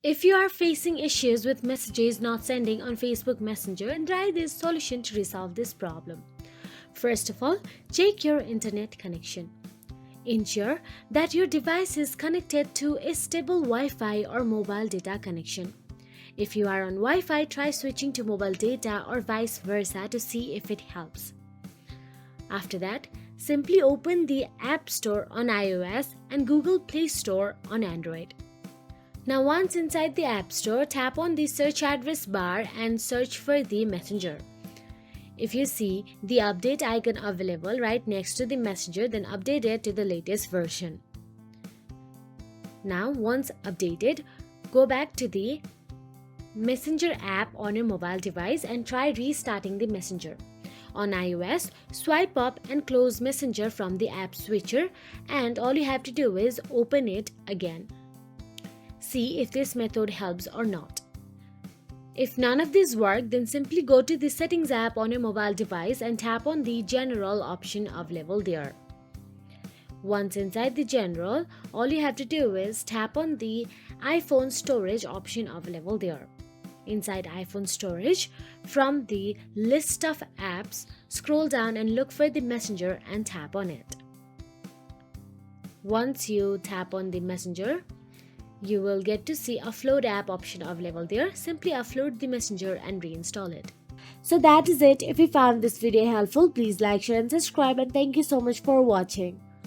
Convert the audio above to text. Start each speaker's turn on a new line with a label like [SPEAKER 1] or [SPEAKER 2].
[SPEAKER 1] If you are facing issues with messages not sending on Facebook Messenger, and try this solution to resolve this problem. First of all, check your internet connection. Ensure that your device is connected to a stable Wi-Fi or mobile data connection. If you are on Wi-Fi, try switching to mobile data or vice versa to see if it helps. After that, simply open the App Store on iOS and Google Play Store on Android. Now once inside the App Store, tap on the search address bar and search for the Messenger. If you see the update icon available right next to the Messenger, then update it to the latest version. Now once updated, go back to the Messenger app on your mobile device and try restarting the Messenger. On iOS, swipe up and close Messenger from the app switcher, and all you have to do is open it again. See if this method helps or not. If none of these work, then simply go to the Settings app on your mobile device and tap on the General option available there. Once inside the General, all you have to do is tap on the iPhone Storage option available there. Inside iPhone Storage, from the list of apps, scroll down and look for the Messenger and tap on it. Once you tap on the Messenger, you will get to see Upload app option available there. Simply upload the Messenger and reinstall it. So that is it. If you found this video helpful, please like, share and subscribe, and thank you so much for watching.